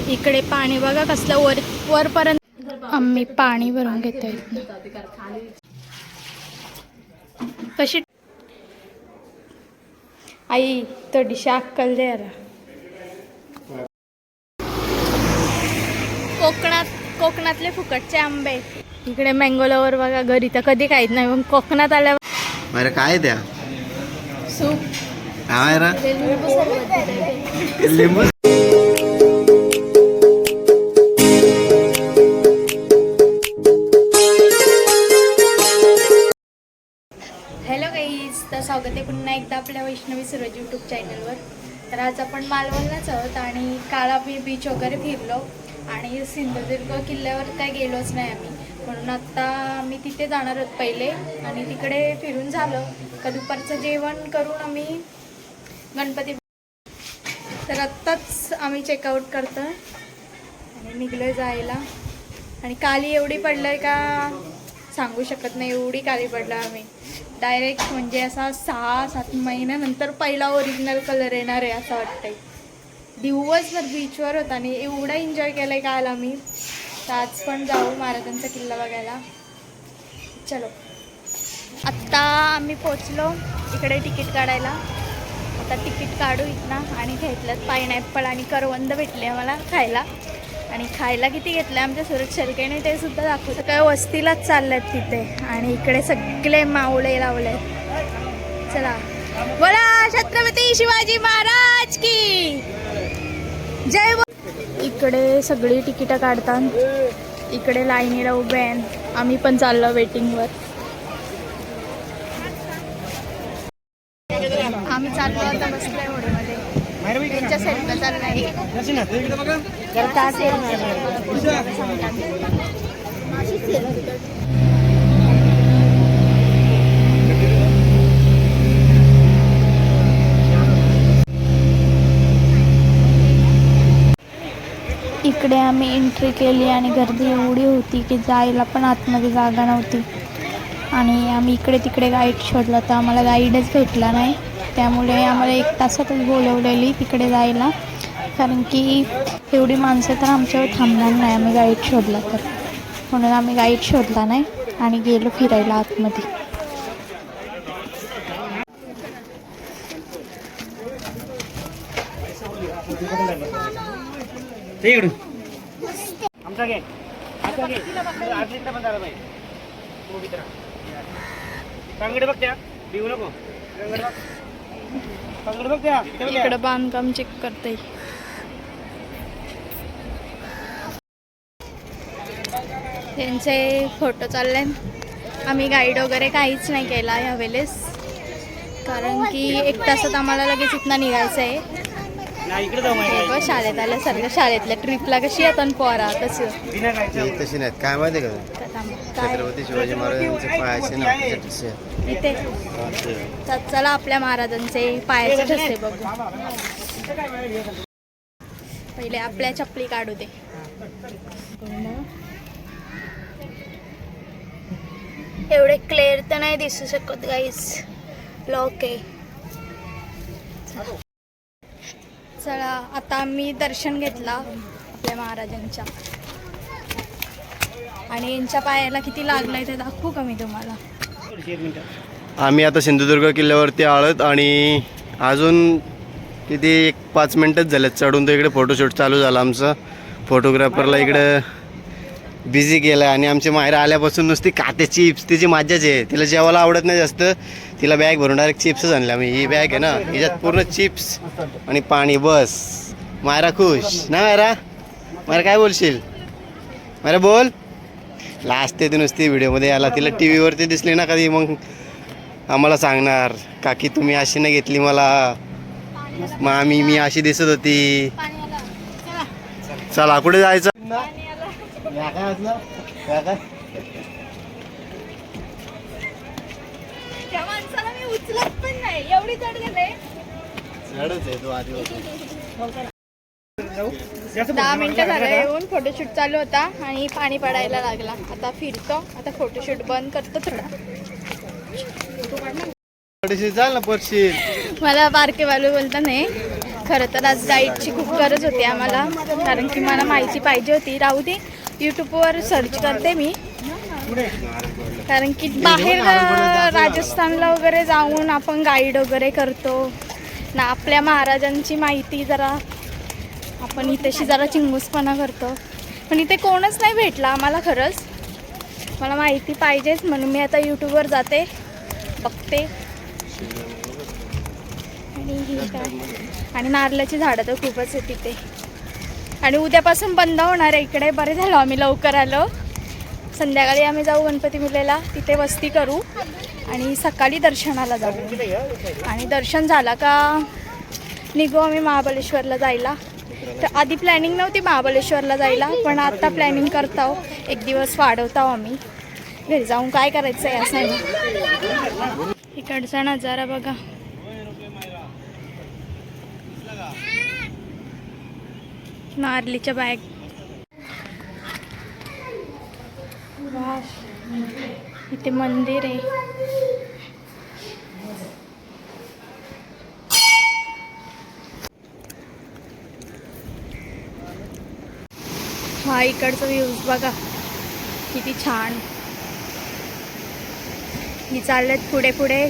इकडे पाणी बघा कसलं वरपर्यंत आम्ही पाणी भरून घेतोय. कशी आई थोडीशी अक्कल दे यार. कोकणातले फुकटचे आंबे. इकडे मँगो लवर बघा घरी तर कधी काहीच नाही, मग कोकणात आल्यावर काय द्या सूप लिंबू. हॅलो गाईज, तर स्वागत आहे पुन्हा एकदा आपल्या वैष्णवी सूरज यूट्यूब चॅनलवर. तर आज आपण मालवणलाच आहोत आणि काल आम्ही बीच वगैरे फिरलो आणि सिंधुदुर्ग किल्ल्यावर काय गेलोच नाही आम्ही, म्हणून आत्ता आम्ही तिथे जाणार आहोत पहिले आणि तिकडे फिरून झालं का दुपारचं जेवण करून आम्ही गणपती. तर आत्ताच आम्ही चेकआउट करतो आणि निघलो जायला. आणि काली एवढी पडलं आहे का सांगू शकत नाही, एवढी काली पडलं आम्ही डायरेक्ट. म्हणजे असा 6-7 महिन्यानंतर पहिला ओरिजिनल कलर येणार आहे असं वाटतंय. दिवसभर बीचवर होता आणि एवढा एन्जॉय केलं आहे काल आम्ही. तर आज पण जाऊ महाराजांचा किल्ला बघायला. चलो, आत्ता आम्ही पोचलो इकडे तिकीट काढायला. आता तिकीट काढू इथनं आणि घेतलं पायनॅपल आणि करवंद भेटले आम्हाला खायला. आणि खायला किती घेतलं आमच्या सुरत शेलकेने ते सुद्धा दाखवतं. काय वस्तीलाच चालल्यात तिथे आणि इकडे सगळे मावळे लावलेत. चला, बोला छत्रपती शिवाजी महाराज की जय. इकडे सगळी तिकीटं काढतात, इकडे लाईनीला उभे आहेत. आम्ही पण चाललो वेटिंगवर. आम्ही चाललो आता बसलोय होडीमध्ये. त्यांच्या साईडला चाललाय. इकडे आम्ही एंट्री केली आणि गर्दी एवढी होती की जायला पण आतमध्ये जागा नव्हती. आणि आम्ही इकडे तिकडे गाईड शोधला तर आम्हाला गाईडच भेटला नाही. त्यामुळे आम्हाला 1 तासातच बोलवलेली तिकडे जायला, कारण की एवढी माणसं तर आमच्यावर थांबणार नाही आम्ही गाईड शोधला तर. म्हणून आम्ही गाईड शोधला नाही आणि गेलो फिरायला आतमध्ये. इकडं बांधकाम चेक करते. त्यांचे फोटो चालले. आम्ही गाईड वगैरे काहीच नाही केला यावेळेस, कारण की 1 तासात आम्हाला लगेच इथनं निघायचं आहे. शाळेत आल्यासारखं शाळेतल्या ट्रिपला कशी येतात पोरा तशी नाहीत. काय माहिती का छत्रपती शिवाजी महाराजांचे पायाचे ना इथे. चला आपल्या महाराजांचे पायाचे ठसते बघू. पहिले आपल्या चपली काढू दे. एवढे क्लिअर तर नाही दिसू शकत गाईस, लॉक आहे. चला, आता आम्ही दर्शन घेतला आपल्या महाराजांच्या आणि यांच्या पायाला किती लागलंय ते दाखवू का मी तुम्हाला. आम्ही आता सिंधुदुर्ग किल्ल्यावरती आळत आणि अजून किती 1-5 मिनटच झालेत चढून. तर इकडे फोटोशूट चालू झाला आमचं. फोटोग्राफरला इकडे बिझी केलं आणि आमची माहेर आल्यापासून नुसती काते चिप्स तिची मजाच आहे. तिला जेवायला आवडत नाही जास्त, तिला बॅग भरून डायरेक्ट चिप्सच आणल्या आम्ही. ही बॅग आहे ना, हिच्यात पूर्ण चिप्स आणि पाणी बस. मायरा खुश ना? मायरा काय बोलशील? मायरा बोल. लास्ट ते नुसती व्हिडिओमध्ये आला, तिला टी व्हीवरती दिसली ना कधी मग आम्हाला सांगणार काकी तुम्ही अशी नाही घेतली मला, मामी मी अशी दिसत होती. चला कुठे जायचं? उचलत पण नाही, एवढी चढ गेले. 10 मिनिटं झालं येऊन. फोटोशूट चालू होता आणि पाणी पडायला लागला. आता फिरतो, आता फोटोशूट बंद करतो थोडा. थोडीशी चाल ना परशील. मला बारकेवालू बोलता नाही. खरं तर आज गाईडची खूप गरज होती आम्हाला, कारण की मला माहिती पाहिजे होती. राहू दे, यूट्यूबवर सर्च करते मी, कारण की बाहेर राजस्थानला वगैरे जाऊन आपण गाईड वगैरे करतो ना, आपल्या महाराजांची माहिती जरा आपण इथेशी जरा चिंगूसपणा करतो, पण इथे कोणच नाही भेटला आम्हाला. खरंच मला माहिती पाहिजेच, म्हणून मी आता यूट्यूबवर जाते, बघते. आणि हे काय, आणि नारळाची झाडं तर खूपच आहे तिथे. आणि उद्यापासून बंद होणार आहे इकडे. बरे झालो आम्ही लवकर आलो. संध्याकाळी आम्ही जाऊ गणपती मुलेला, तिथे वस्ती करू आणि सकाळी दर्शनाला जाऊ. आणि दर्शन झाला का निघू आम्ही महाबळेश्वरला जायला. तर आधी प्लॅनिंग नव्हती महाबळेश्वरला जायला, पण आता प्लॅनिंग करतो, एक दिवस वाढवतो आम्ही. घरी जाऊन काय करायचं आहे असं आहे. इकडचा नजारा बघा. नारळीच्या बॅग. वाह, इथे मंदिर आहे. हा इकडचा व्ह्यूज बघा किती छान. मी चाललेत पुढे पुढे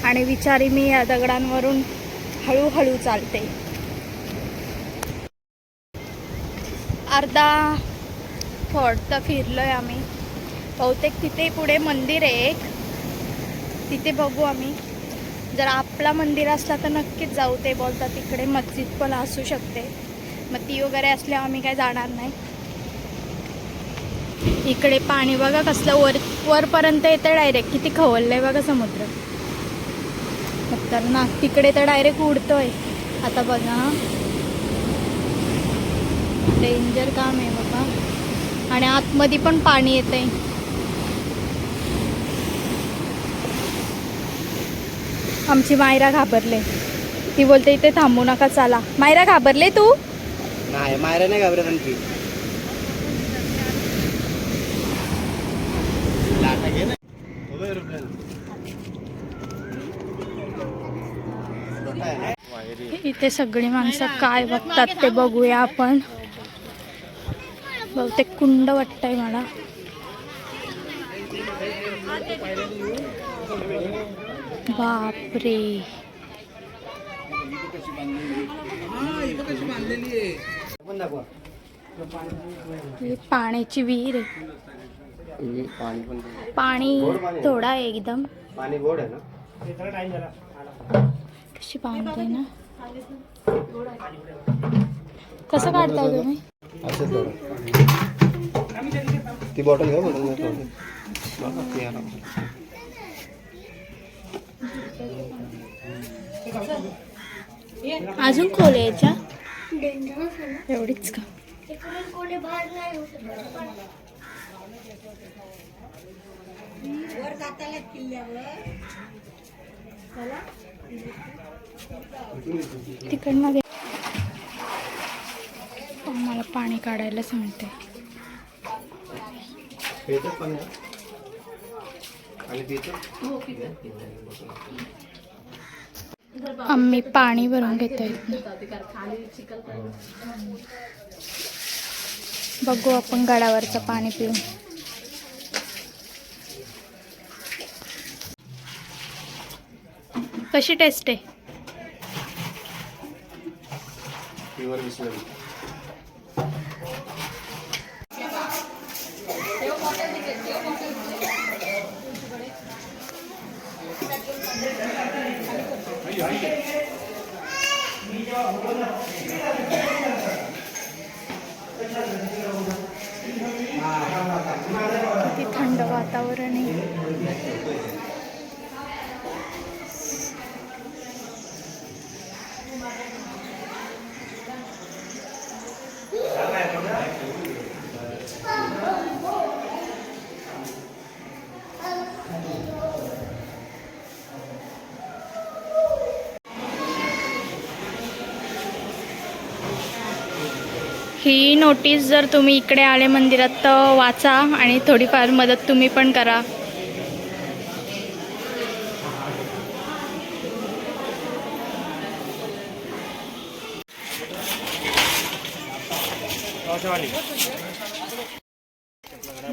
आणि विचारी मी या दगडांवरून हळूहळू चालते. अर्धा फोर्ट तर फिरलोय आम्ही. बहुतेक तिथे पुढे मंदिर आहे एक, तिथे बघू आम्ही. जर आपला मंदिर असला तर नक्कीच जाऊ. ते बोलतात तिकडे मस्जिद पण असू शकते, मग ती वगैरे असल्यावर आम्ही काय जाणार नाही. इकडे पाणी बघा कसलं वरपर्यंत येतं डायरेक्ट. किती खवललंय बघा समुद्र. खतरनाक. तिकडे तर डायरेक्ट उडतोय. आता बघा, डेंजर काम आहे बाबा. आणि आतमध्ये पण पाणी येतंय. आमची मायरा घाबरले. ती बोलते इथे थांबू नका, चला. मायरा घाबरले तू? नाही, मायरा नाही घाबरत. आणखी इथे सगळी माणसं काय बघतात ते बघूया आपण. बहुतेक कुंड वाटतंय मला. बापरे, ही पाण्याची विहीर आहे. पाणी थोडं आहे एकदम. पाणी गोड आहे ना. कशी बांधते ना. कसं काढताय तुम्ही? ती बॉटल घ्या. अजून खोल यायच्या एवढीच का? तिकडनं घे. मला पाणी काढायला सांगते. आम्ही पाणी भरून घेतोय. बघू आपण गडावरचं पाणी पिऊन. कशी टेस्ट आहे? प्युअर बिसलरी. किती थंड वातावरण आहे. ही नोटीस जर तुम्ही इकडे आले मंदिरात तर वाचा आणि थोडीफार मदत तुम्ही पण करा.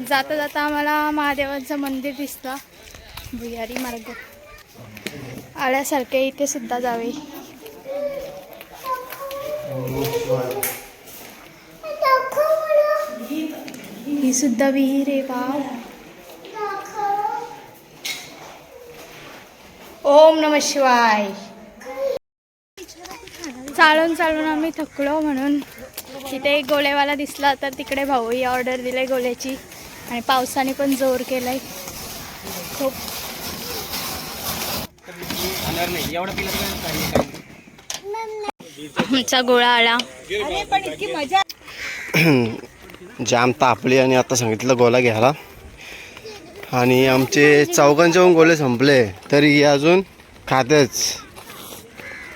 जाता जाता आम्हाला महादेवाचं मंदिर दिसतं. भुयारी मार्ग आल्यासारखे इथे सुद्धा जावे. ही सुद्धा विहीर आहे. वाव. ओम नमः शिवाय. चालून चालून आम्ही थकलो म्हणून तिथे एक गोळेवाला दिसला तर तिकडे भाऊही ऑर्डर दिले गोळ्याची. आणि पावसाने पण जोर केलाय खूप. आमचा गोळा आला. जाम तापली आणि आता सांगितलं गोला घ्यायला. आणि आमचे चौघांचे पण गोळे संपले तरी अजून खातेच.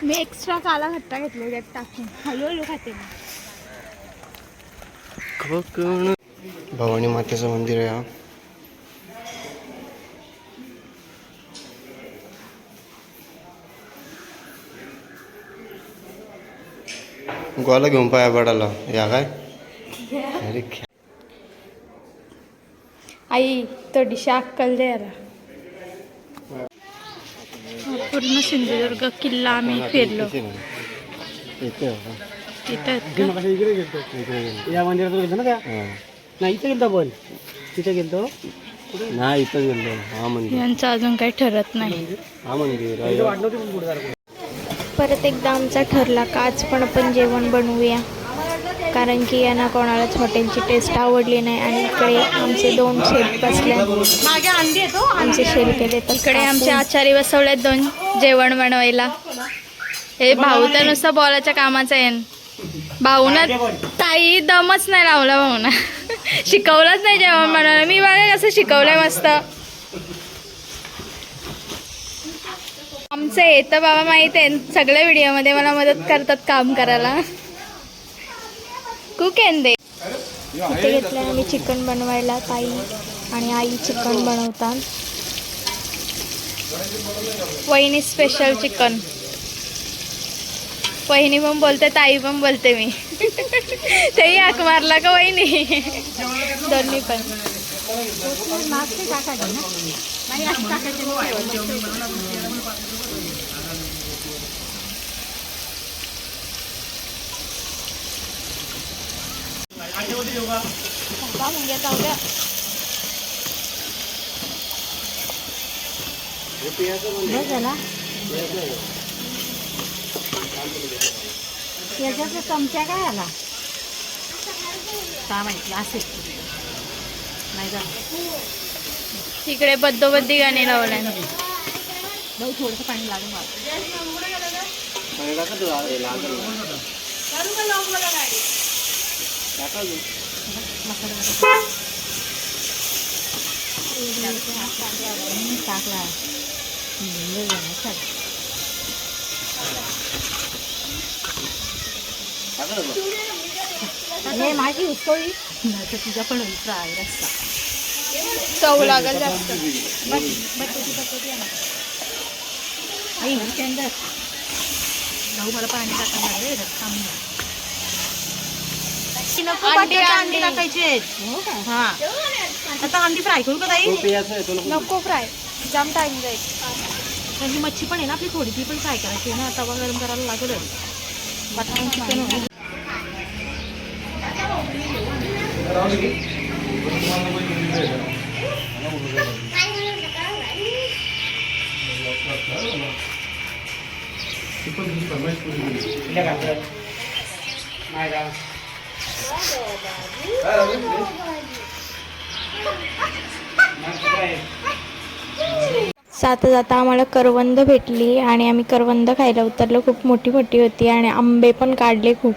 मी एक्स्ट्रा काला खट्टा घेतला त्यात टाकून हळूहळू खाते. कोकण भवानी मातेचं मंदिर आहे हा. गोला घेऊन पाया पडायला या काय. अरे आई थोडीशी अक्कल दे यार. पूर्ण सिंधुदुर्ग किल्ला आम्ही फिरलो. तिथं या मंदिरात गेलतो ना का नाही इथं गेलतो आपण तिथे गेलतो नाही इथं गेलो. हा मंदिर यांचं अजून काही ठरत नाही. हा मंदिर वाट नव्हती पण पुढे परत एकदा आमचा ठरला का आज पण आपण जेवण बनवूया. कारण की यांना कोणालाच हॉटेलची टेस्ट आवडली नाही. आणि इकडे आमचे 2 शेफ बसले. आमचे शेलके देतात. इकडे आमचे आचारी बसवले 2 जेवण बनवायला. हे भाऊ तर नुसतं बोलायच्या कामाचं आहे. भाऊनं ताई दमच नाही लावला. भाऊना शिकवलंच नाही जेवण बनवायला. मी बघा कसं शिकवलंय मस्त. आमचं येतं बाबा माहित आहे सगळ्या व्हिडिओमध्ये मला मदत करतात काम करायला. कुक एन दे. इथे घेतलं आम्ही चिकन बनवायला. ताई आणि आई चिकन बनवतात. वहिनी स्पेशल चिकन. वहिनी पण बोलते ताई पण बोलते मी. तेही हाक मारला का वहिनी. दोन्ही पण. याच्यात चमचा काय आला काय माहिती असेल नाही का. तिकडे बद्दोबद्दी गाणी लावल्या. थोडंसं पाणी लागून टाकला हे माझी उसळी तुझा पण फ्राय रस्ता चव लागल जास्त. मला पाणी टाकायला अंडी टाकायचे. हा आता अंडी फ्राय करू का ताई. नको फ्राय जाम टाइम जाईल. आणि मच्छी पण आहे ना आपली थोडी ती पण फ्राय करायची ना. तवा गरम करायला लागेल. बटाटा चिकन जाता जाता आम्हाला करवंद भेटली आणि आम्ही करवंद खायला उतरलो. खूप मोठी मोठी होती आणि आंबे पण काढले खूप.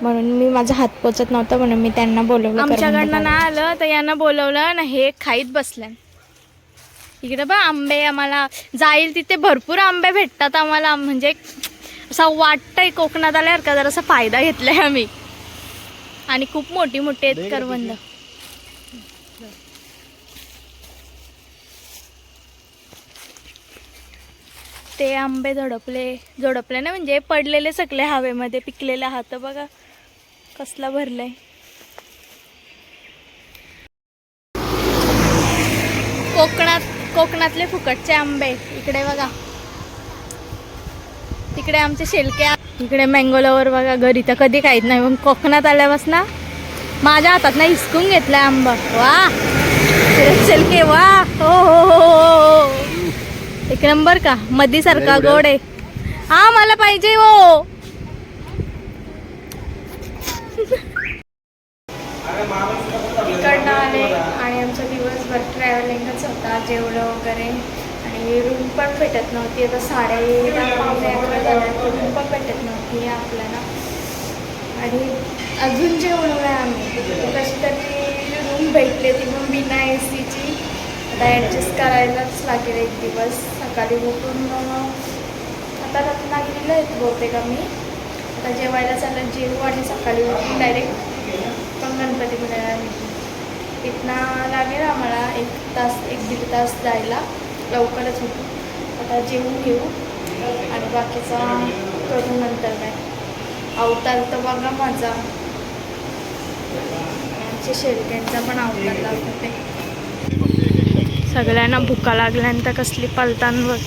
म्हणून मी माझा हात पोचत नव्हता म्हणून मी त्यांना बोलवलं. आमच्याकडनं नाही आलं तर यांना बोलवलं ना. हे खाईत बसल्या. इकडे बा आंबे आम्हाला जाईल तिथे भरपूर आंबे भेटतात आम्हाला. म्हणजे असं वाटतंय कोकणात आल्यावर का जरासा फायदा घेतलाय आम्ही. आणि खूप मोठी मोठी आहेत करवंद. ते आंबे झोडपले ना म्हणजे पडलेले सगळे हवेमध्ये पिकलेले आहात बघा. कसला भरलाय. कोकणातले फुकटचे आंबे इकडे बघा. तिकडे आमचे शेलके. इकडे मँगोलावर बघा. घरी तर कधी खाईत नाही, पण कोकणात आल्यापासून माझ्या हातात ना हिसकून घेतलाय आंबा. वा शेलके वा. हो हो हो. एक नंबर का मधी सारखा गोड आहे. हा मला पाहिजे हो. इकडनं आले आणि आमचा दिवसभर ट्रॅव्हलिंगच होता. जेवलं वगैरे आणि रूम पण भेटत नव्हती. आता 10:30-11 झाल्या, रूम पण भेटत नव्हती आपल्याला. आणि अजून जेवलो आहे आम्ही. कशी तरी रूम भेटले ती पण बिना AC ची. आता ॲडजस्ट करायलाच लागेल एक दिवस. सकाळी उठून आता रत्नागिरीला येतो बहुतेक आम्ही. आता जेवायला चालत जेवू आणि सकाळी उठून डायरेक्ट पण गणपती मिळायला निघू. तिथनं लागेल आम्हाला 1-1.5 तास जायला. लवकरच होतो. आता जेवून घेऊ आणि बाकीचा करू नंतर. काय अवतार तर बघा माझा. आमच्या शेळक्यांचा पण अवतार लागतो ते. सगळ्यांना भुका लागल्यानंतर कसली पलतान बघ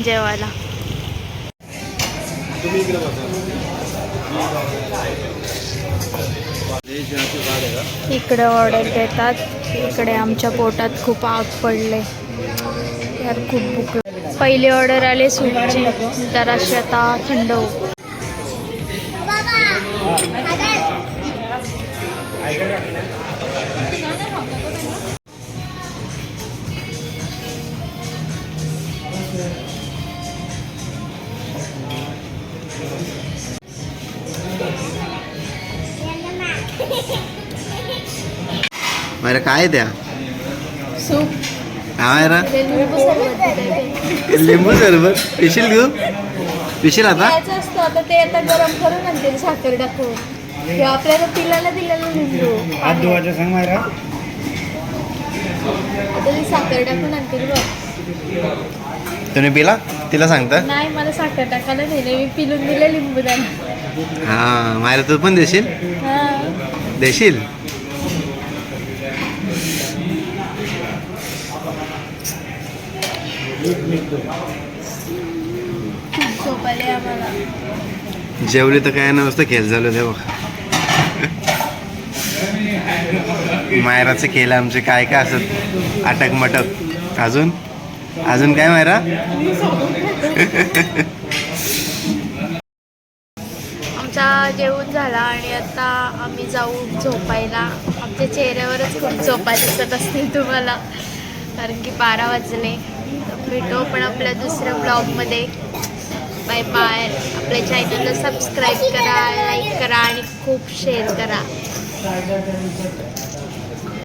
जेवायला. इकडे ऑर्डर देतात. इकडे आमच्या पोटात खूप आग पडले यार. खूप भूक. पहिली ऑर्डर आले सूपची. जराशी आता थंड हो. मायरा काय द्या सूप. हा मायरा लिंबू सरबत. लिंबू सरबत पिशील घेऊ. पिशील आता. खायचं असतं आता. ते आता गरम करून आणते साखर टाकून. किंवा आपल्याला पिलाला दिलेलं लिंबू. हात धुवायचं सांग मायरा. आता ती साखर टाकून आणतील बघ. तुम्ही पिला तिला सांगता. नाही मला साखर टाकायला दिले. मी पिलून दिले लिंबू त्यांना. हा मायरा तू पण देशील. देशील. खूप झोप आली आम्हाला. जेवली तर काय नसतं खेळ झालं ते बघ. मायराचं केलं आमचे काय काय असत अटक मटक. अजून अजून काय मायरा. आमचा जेवण झाला आणि आता आम्ही जाऊ झोपायला. आमच्या चेहऱ्यावरच खूप झोपा दिसत असतील तुम्हाला, कारण की 12 वाजले. भेटू आपण आपल्या दुसऱ्या ब्लॉगमध्ये. Bye bye. आपल्या चॅनलला सबस्क्राईब करा, लाईक करा आणि खूप शेअर करा.